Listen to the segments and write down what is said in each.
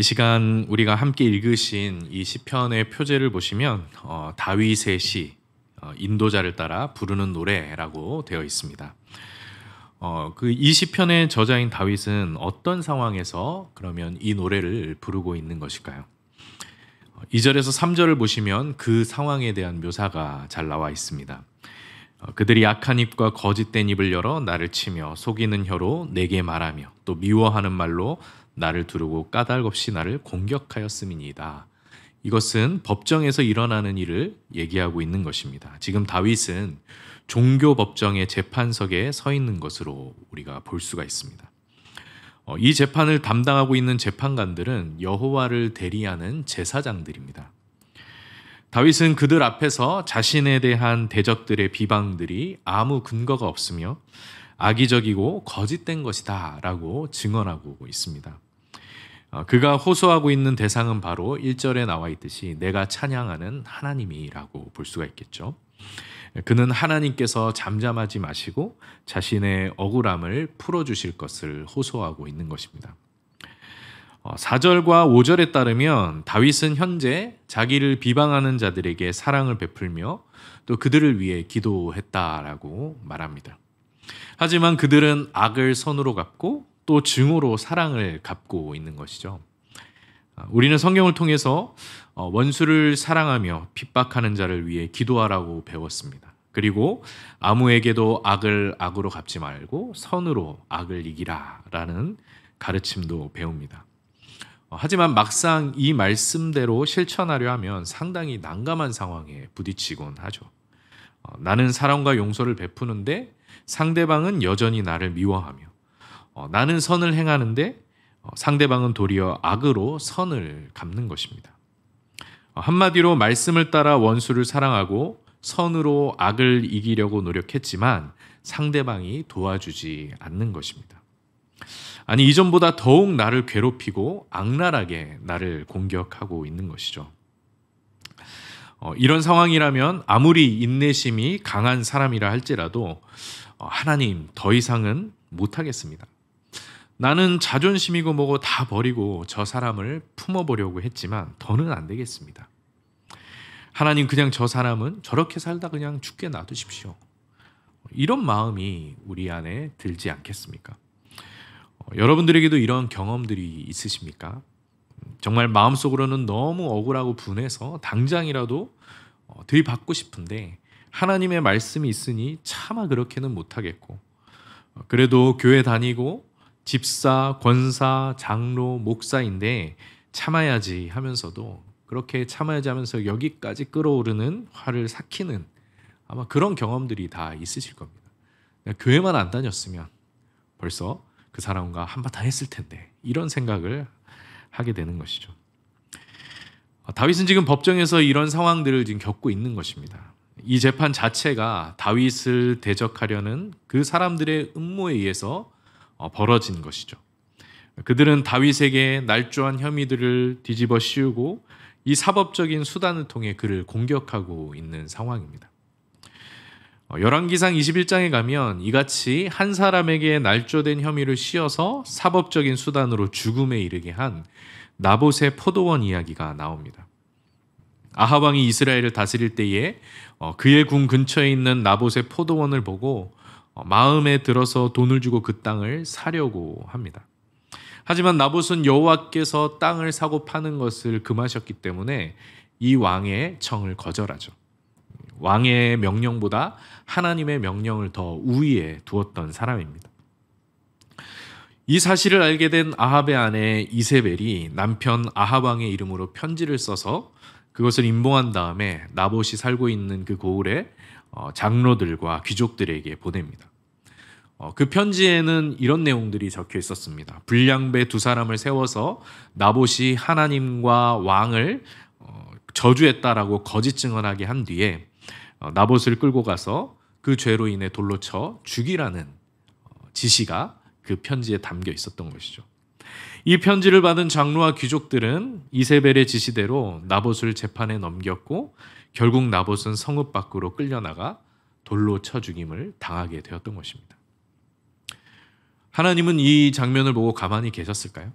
이 시간 우리가 함께 읽으신 이 시편의 표제를 보시면 다윗의 시, 인도자를 따라 부르는 노래라고 되어 있습니다. 이 시편의 저자인 다윗은 어떤 상황에서 그러면 이 노래를 부르고 있는 것일까요? 2절에서 3절을 보시면 그 상황에 대한 묘사가 잘 나와 있습니다. 그들이 악한 입과 거짓된 입을 열어 나를 치며 속이는 혀로 내게 말하며 또 미워하는 말로 나를 두르고 까닭없이 나를 공격하였음이니이다. 이것은 법정에서 일어나는 일을 얘기하고 있는 것입니다. 지금 다윗은 종교 법정의 재판석에 서 있는 것으로 우리가 볼 수가 있습니다. 이 재판을 담당하고 있는 재판관들은 여호와를 대리하는 제사장들입니다. 다윗은 그들 앞에서 자신에 대한 대적들의 비방들이 아무 근거가 없으며 악의적이고 거짓된 것이다 라고 증언하고 있습니다. 그가 호소하고 있는 대상은 바로 1절에 나와 있듯이 내가 찬양하는 하나님이라고 볼 수가 있겠죠. 그는 하나님께서 잠잠하지 마시고 자신의 억울함을 풀어주실 것을 호소하고 있는 것입니다. 4절과 5절에 따르면 다윗은 현재 자기를 비방하는 자들에게 사랑을 베풀며 또 그들을 위해 기도했다라고 말합니다. 하지만 그들은 악을 선으로 갚고 또 증오로 사랑을 갚고 있는 것이죠. 우리는 성경을 통해서 원수를 사랑하며 핍박하는 자를 위해 기도하라고 배웠습니다. 그리고 아무에게도 악을 악으로 갚지 말고 선으로 악을 이기라라는 가르침도 배웁니다. 하지만 막상 이 말씀대로 실천하려 하면 상당히 난감한 상황에 부딪히곤 하죠. 나는 사랑과 용서를 베푸는데 상대방은 여전히 나를 미워하며 나는 선을 행하는데 상대방은 도리어 악으로 선을 갚는 것입니다. 한마디로 말씀을 따라 원수를 사랑하고 선으로 악을 이기려고 노력했지만 상대방이 도와주지 않는 것입니다. 아니, 이전보다 더욱 나를 괴롭히고 악랄하게 나를 공격하고 있는 것이죠. 이런 상황이라면 아무리 인내심이 강한 사람이라 할지라도 하나님, 더 이상은 못하겠습니다. 나는 자존심이고 뭐고 다 버리고 저 사람을 품어보려고 했지만 더는 안 되겠습니다. 하나님, 그냥 저 사람은 저렇게 살다 그냥 죽게 놔두십시오. 이런 마음이 우리 안에 들지 않겠습니까? 여러분들에게도 이런 경험들이 있으십니까? 정말 마음속으로는 너무 억울하고 분해서 당장이라도 들이받고 싶은데 하나님의 말씀이 있으니 차마 그렇게는 못하겠고, 그래도 교회 다니고 집사, 권사, 장로, 목사인데 참아야지 하면서도 그렇게 참아야지 하면서 여기까지 끌어오르는 화를 삭히는 아마 그런 경험들이 다 있으실 겁니다. 교회만 안 다녔으면 벌써 그 사람과 한바탕 했을 텐데 이런 생각을 하게 되는 것이죠. 다윗은 지금 법정에서 이런 상황들을 지금 겪고 있는 것입니다. 이 재판 자체가 다윗을 대적하려는 그 사람들의 음모에 의해서 벌어진 것이죠. 그들은 다윗에게 날조한 혐의들을 뒤집어 씌우고 이 사법적인 수단을 통해 그를 공격하고 있는 상황입니다. 열왕기상 21장에 가면 이같이 한 사람에게 날조된 혐의를 씌워서 사법적인 수단으로 죽음에 이르게 한 나봇의 포도원 이야기가 나옵니다. 아합 왕이 이스라엘을 다스릴 때에 그의 궁 근처에 있는 나봇의 포도원을 보고 마음에 들어서 돈을 주고 그 땅을 사려고 합니다. 하지만 나봇은 여호와께서 땅을 사고 파는 것을 금하셨기 때문에 이 왕의 청을 거절하죠. 왕의 명령보다 하나님의 명령을 더 우위에 두었던 사람입니다. 이 사실을 알게 된 아합의 아내 이세벨이 남편 아합 왕의 이름으로 편지를 써서 그것을 임봉한 다음에 나봇이 살고 있는 그 고을에 장로들과 귀족들에게 보냅니다. 그 편지에는 이런 내용들이 적혀 있었습니다. 불량배 두 사람을 세워서 나봇이 하나님과 왕을 저주했다라고 거짓 증언하게 한 뒤에 나봇을 끌고 가서 그 죄로 인해 돌로 쳐 죽이라는 지시가 그 편지에 담겨 있었던 것이죠. 이 편지를 받은 장로와 귀족들은 이세벨의 지시대로 나봇을 재판에 넘겼고 결국 나봇은 성읍 밖으로 끌려나가 돌로 쳐 죽임을 당하게 되었던 것입니다. 하나님은 이 장면을 보고 가만히 계셨을까요?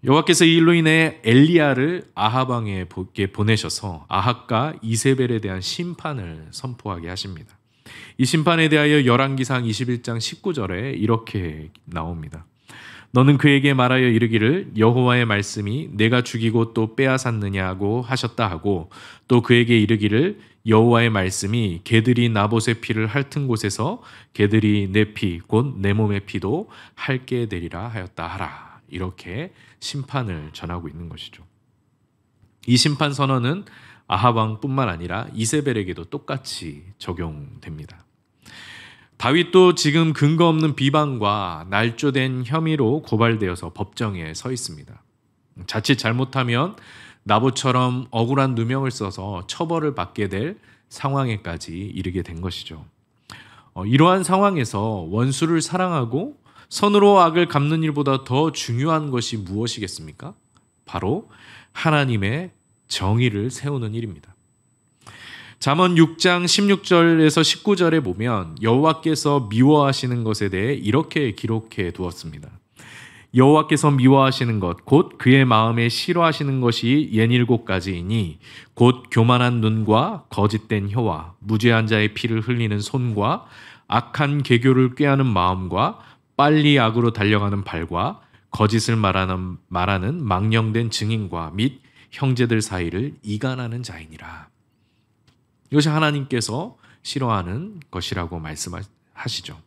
여호와께서 이 일로 인해 엘리야를 아합 왕에게 보내셔서 아합과 이세벨에 대한 심판을 선포하게 하십니다. 이 심판에 대하여 열왕기상 21장 19절에 이렇게 나옵니다. 너는 그에게 말하여 이르기를 여호와의 말씀이 내가 죽이고 또 빼앗았느냐고 하셨다 하고 또 그에게 이르기를 여호와의 말씀이 개들이 나봇의 피를 핥은 곳에서 개들이 내 피 곧 내 몸의 피도 핥게 되리라 하였다 하라. 이렇게 심판을 전하고 있는 것이죠. 이 심판 선언은 아합 왕뿐만 아니라 이세벨에게도 똑같이 적용됩니다. 다윗도 지금 근거 없는 비방과 날조된 혐의로 고발되어서 법정에 서 있습니다. 자칫 잘못하면 나봇처럼 억울한 누명을 써서 처벌을 받게 될 상황에까지 이르게 된 것이죠. 이러한 상황에서 원수를 사랑하고 선으로 악을 갚는 일보다 더 중요한 것이 무엇이겠습니까? 바로 하나님의 정의를 세우는 일입니다. 잠언 6장 16절에서 19절에 보면 여호와께서 미워하시는 것에 대해 이렇게 기록해 두었습니다. 여호와께서 미워하시는 것 곧 그의 마음에 싫어하시는 것이 67가지이니 곧 교만한 눈과 거짓된 혀와 무죄한 자의 피를 흘리는 손과 악한 계교를 꾀하는 마음과 빨리 악으로 달려가는 발과 거짓을 말하는 망령된 증인과 및 형제들 사이를 이간하는 자이니라. 이것이 하나님께서 싫어하는 것이라고 말씀하시죠.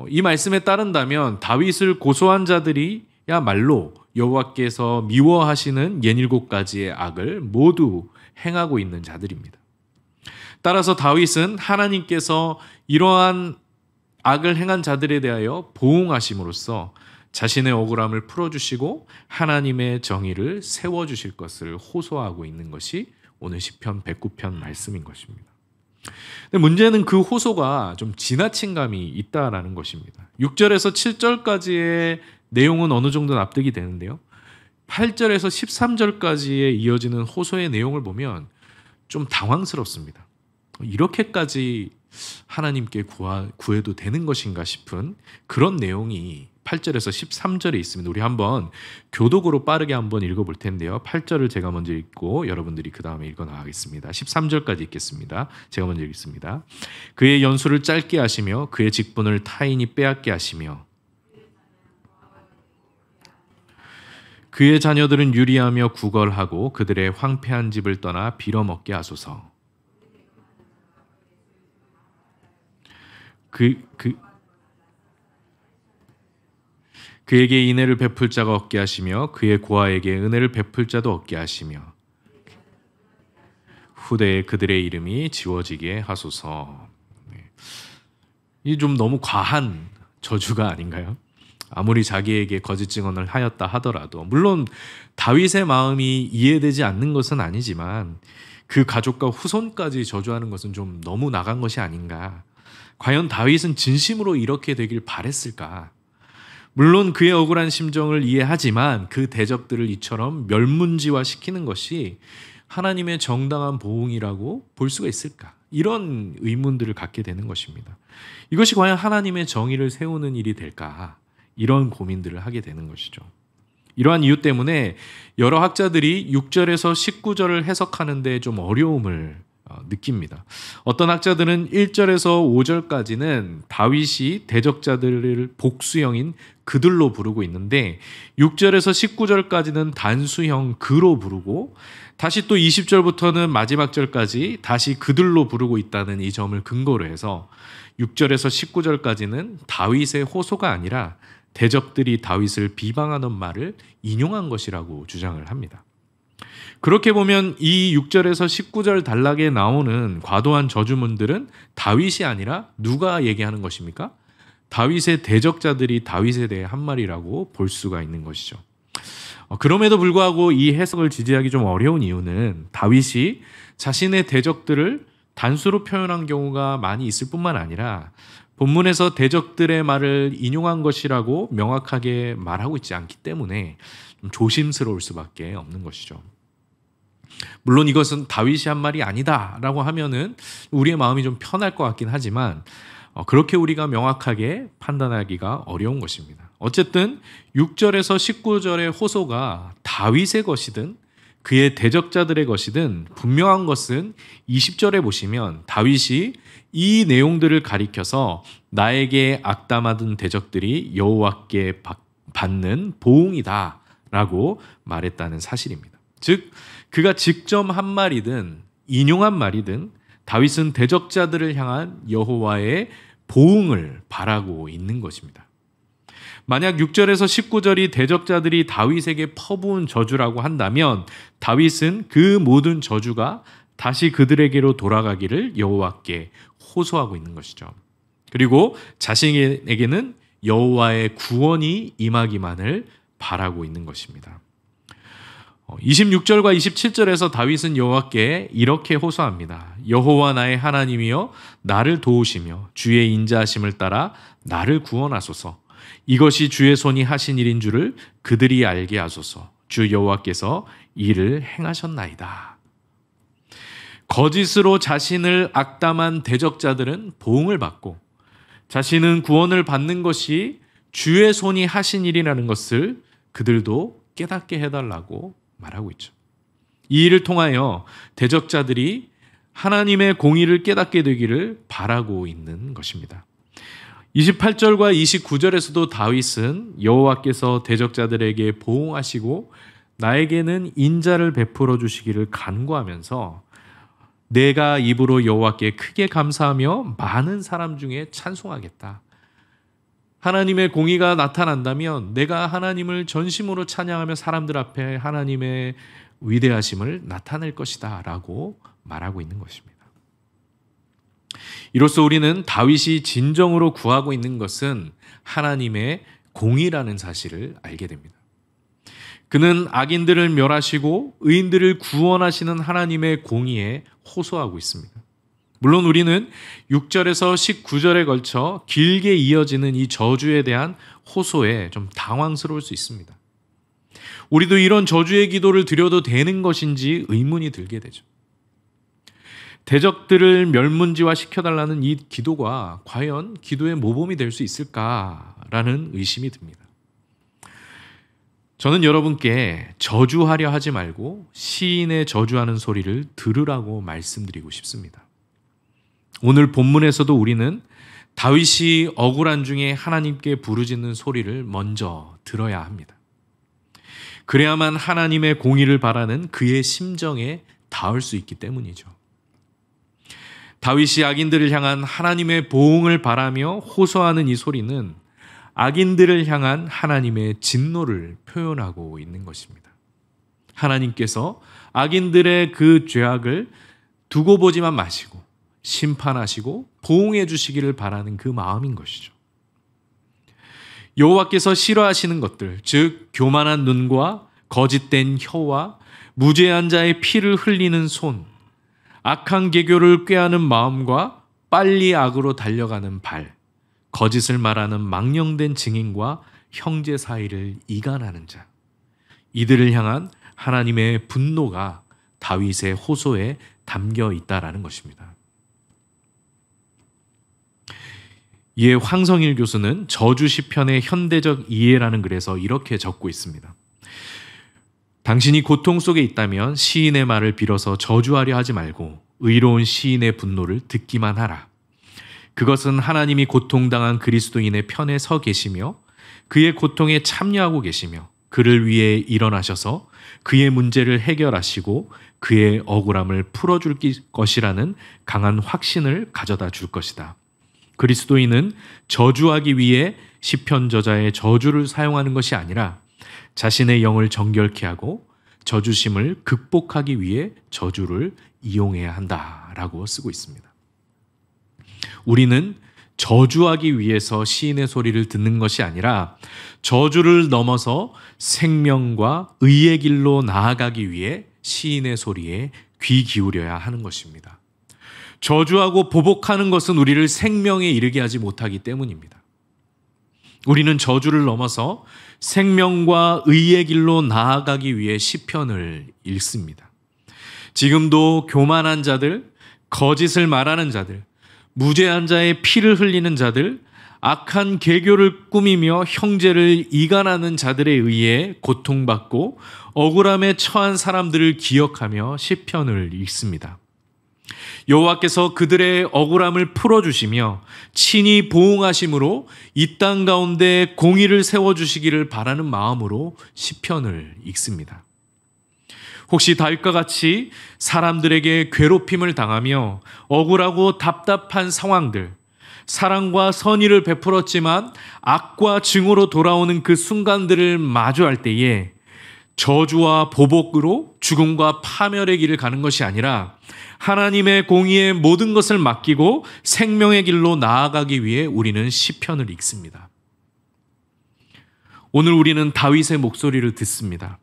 이 말씀에 따른다면 다윗을 고소한 자들이야말로 여호와께서 미워하시는 67가지의 악을 모두 행하고 있는 자들입니다. 따라서 다윗은 하나님께서 이러한 악을 행한 자들에 대하여 보응하심으로써 자신의 억울함을 풀어주시고 하나님의 정의를 세워주실 것을 호소하고 있는 것이 오늘 시편 109편 말씀인 것입니다. 근데 문제는 그 호소가 좀 지나친 감이 있다라는 것입니다. 6절에서 7절까지의 내용은 어느 정도 납득이 되는데요. 8절에서 13절까지에 이어지는 호소의 내용을 보면 좀 당황스럽습니다. 이렇게까지 하나님께 구해도 되는 것인가 싶은 그런 내용이 8절에서 13절에 있습니다. 우리 한번 교독으로 빠르게 한번 읽어볼 텐데요. 8절을 제가 먼저 읽고 여러분들이 그 다음에 읽어 나가겠습니다. 13절까지 읽겠습니다. 제가 먼저 읽겠습니다. 그의 연수를 짧게 하시며 그의 직분을 타인이 빼앗게 하시며 그의 자녀들은 유리하며 구걸하고 그들의 황폐한 집을 떠나 빌어먹게 하소서. 그에게 인애를 베풀 자가 없게 하시며 그의 고아에게 은혜를 베풀 자도 없게 하시며 후대에 그들의 이름이 지워지게 하소서. 이 좀 너무 과한 저주가 아닌가요? 아무리 자기에게 거짓 증언을 하였다 하더라도 물론 다윗의 마음이 이해되지 않는 것은 아니지만 그 가족과 후손까지 저주하는 것은 좀 너무 나간 것이 아닌가. 과연 다윗은 진심으로 이렇게 되길 바랬을까? 물론 그의 억울한 심정을 이해하지만 그 대적들을 이처럼 멸문지화시키는 것이 하나님의 정당한 보응이라고 볼 수가 있을까? 이런 의문들을 갖게 되는 것입니다. 이것이 과연 하나님의 정의를 세우는 일이 될까? 이런 고민들을 하게 되는 것이죠. 이러한 이유 때문에 여러 학자들이 6절에서 19절을 해석하는 데 좀 어려움을 느낍니다. 어떤 학자들은 1절에서 5절까지는 다윗이 대적자들을 복수형인 그들로 부르고 있는데 6절에서 19절까지는 단수형 그로 부르고 다시 또 20절부터는 마지막 절까지 다시 그들로 부르고 있다는 이 점을 근거로 해서 6절에서 19절까지는 다윗의 호소가 아니라 대적들이 다윗을 비방하는 말을 인용한 것이라고 주장을 합니다. 그렇게 보면 이 6절에서 19절 단락에 나오는 과도한 저주문들은 다윗이 아니라 누가 얘기하는 것입니까? 다윗의 대적자들이 다윗에 대해 한 말이라고 볼 수가 있는 것이죠. 그럼에도 불구하고 이 해석을 지지하기 좀 어려운 이유는 다윗이 자신의 대적들을 단수로 표현한 경우가 많이 있을 뿐만 아니라 본문에서 대적들의 말을 인용한 것이라고 명확하게 말하고 있지 않기 때문에 좀 조심스러울 수밖에 없는 것이죠. 물론 이것은 다윗이 한 말이 아니다라고 하면은 우리의 마음이 좀 편할 것 같긴 하지만 그렇게 우리가 명확하게 판단하기가 어려운 것입니다. 어쨌든 6절에서 19절의 호소가 다윗의 것이든 그의 대적자들의 것이든 분명한 것은 20절에 보시면 다윗이 이 내용들을 가리켜서 나에게 악담하던 대적들이 여호와께 받는 보응이다 라고 말했다는 사실입니다. 즉 그가 직접 한 말이든 인용한 말이든 다윗은 대적자들을 향한 여호와의 보응을 바라고 있는 것입니다. 만약 6절에서 19절이 대적자들이 다윗에게 퍼부은 저주라고 한다면 다윗은 그 모든 저주가 다시 그들에게로 돌아가기를 여호와께 호소하고 있는 것이죠. 그리고 자신에게는 여호와의 구원이 임하기만을 바라고 있는 것입니다. 26절과 27절에서 다윗은 여호와께 이렇게 호소합니다. 여호와 나의 하나님이여 나를 도우시며 주의 인자하심을 따라 나를 구원하소서. 이것이 주의 손이 하신 일인 줄을 그들이 알게 하소서. 주 여호와께서 이를 행하셨나이다. 거짓으로 자신을 악담한 대적자들은 보응을 받고 자신은 구원을 받는 것이 주의 손이 하신 일이라는 것을 그들도 깨닫게 해달라고 말하고 있죠. 이 일을 통하여 대적자들이 하나님의 공의를 깨닫게 되기를 바라고 있는 것입니다. 28절과 29절에서도 다윗은 여호와께서 대적자들에게 보응하시고 나에게는 인자를 베풀어 주시기를 간구하면서 내가 입으로 여호와께 크게 감사하며 많은 사람 중에 찬송하겠다. 하나님의 공의가 나타난다면 내가 하나님을 전심으로 찬양하며 사람들 앞에 하나님의 위대하심을 나타낼 것이다 라고 말하고 있는 것입니다. 이로써 우리는 다윗이 진정으로 구하고 있는 것은 하나님의 공의라는 사실을 알게 됩니다. 그는 악인들을 멸하시고 의인들을 구원하시는 하나님의 공의에 호소하고 있습니다. 물론 우리는 6절에서 19절에 걸쳐 길게 이어지는 이 저주에 대한 호소에 좀 당황스러울 수 있습니다. 우리도 이런 저주의 기도를 드려도 되는 것인지 의문이 들게 되죠. 대적들을 멸문지화 시켜달라는 이 기도가 과연 기도의 모범이 될 수 있을까라는 의심이 듭니다. 저는 여러분께 저주하려 하지 말고 시인의 저주하는 소리를 들으라고 말씀드리고 싶습니다. 오늘 본문에서도 우리는 다윗이 억울한 중에 하나님께 부르짖는 소리를 먼저 들어야 합니다. 그래야만 하나님의 공의를 바라는 그의 심정에 닿을 수 있기 때문이죠. 다윗이 악인들을 향한 하나님의 보응을 바라며 호소하는 이 소리는 악인들을 향한 하나님의 진노를 표현하고 있는 것입니다. 하나님께서 악인들의 그 죄악을 두고 보지만 마시고 심판하시고 보응해 주시기를 바라는 그 마음인 것이죠. 여호와께서 싫어하시는 것들, 즉 교만한 눈과 거짓된 혀와 무죄한 자의 피를 흘리는 손, 악한 계교를 꾀하는 마음과 빨리 악으로 달려가는 발, 거짓을 말하는 망령된 증인과 형제 사이를 이간하는 자, 이들을 향한 하나님의 분노가 다윗의 호소에 담겨 있다라는 것입니다. 이에 황성일 교수는 저주 시편의 현대적 이해라는 글에서 이렇게 적고 있습니다. 당신이 고통 속에 있다면 시인의 말을 빌어서 저주하려 하지 말고 의로운 시인의 분노를 듣기만 하라. 그것은 하나님이 고통당한 그리스도인의 편에 서 계시며 그의 고통에 참여하고 계시며 그를 위해 일어나셔서 그의 문제를 해결하시고 그의 억울함을 풀어줄 것이라는 강한 확신을 가져다 줄 것이다. 그리스도인은 저주하기 위해 시편 저자의 저주를 사용하는 것이 아니라 자신의 영을 정결케 하고 저주심을 극복하기 위해 저주를 이용해야 한다라고 쓰고 있습니다. 우리는 저주하기 위해서 시인의 소리를 듣는 것이 아니라 저주를 넘어서 생명과 의의 길로 나아가기 위해 시인의 소리에 귀 기울여야 하는 것입니다. 저주하고 보복하는 것은 우리를 생명에 이르게 하지 못하기 때문입니다. 우리는 저주를 넘어서 생명과 의의 길로 나아가기 위해 시편을 읽습니다. 지금도 교만한 자들, 거짓을 말하는 자들, 무죄한 자의 피를 흘리는 자들, 악한 계교를 꾸미며 형제를 이간하는 자들에 의해 고통받고 억울함에 처한 사람들을 기억하며 시편을 읽습니다. 여호와께서 그들의 억울함을 풀어주시며 친히 보응하심으로 이 땅 가운데 공의를 세워주시기를 바라는 마음으로 시편을 읽습니다. 혹시 다윗과 같이 사람들에게 괴롭힘을 당하며 억울하고 답답한 상황들, 사랑과 선의를 베풀었지만 악과 증오로 돌아오는 그 순간들을 마주할 때에 저주와 보복으로 죽음과 파멸의 길을 가는 것이 아니라 하나님의 공의에 모든 것을 맡기고 생명의 길로 나아가기 위해 우리는 시편을 읽습니다. 오늘 우리는 다윗의 목소리를 듣습니다.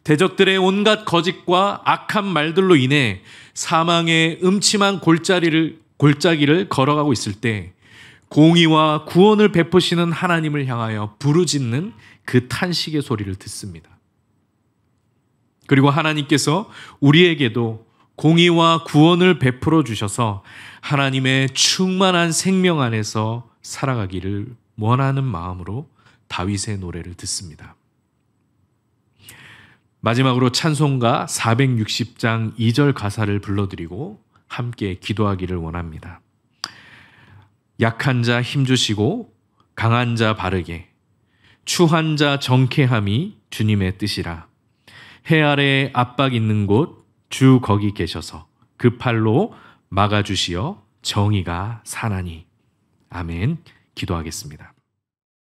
대적들의 온갖 거짓과 악한 말들로 인해 사망의 음침한 골짜기를 걸어가고 있을 때 공의와 구원을 베푸시는 하나님을 향하여 부르짖는 그 탄식의 소리를 듣습니다. 그리고 하나님께서 우리에게도 공의와 구원을 베풀어 주셔서 하나님의 충만한 생명 안에서 살아가기를 원하는 마음으로 다윗의 노래를 듣습니다. 마지막으로 찬송가 460장 2절 가사를 불러드리고 함께 기도하기를 원합니다. 약한 자 힘주시고 강한 자 바르게, 추한 자 정케함이 주님의 뜻이라. 해 아래 압박 있는 곳 주 거기 계셔서 그 팔로 막아주시어 정의가 사나니. 아멘. 기도하겠습니다.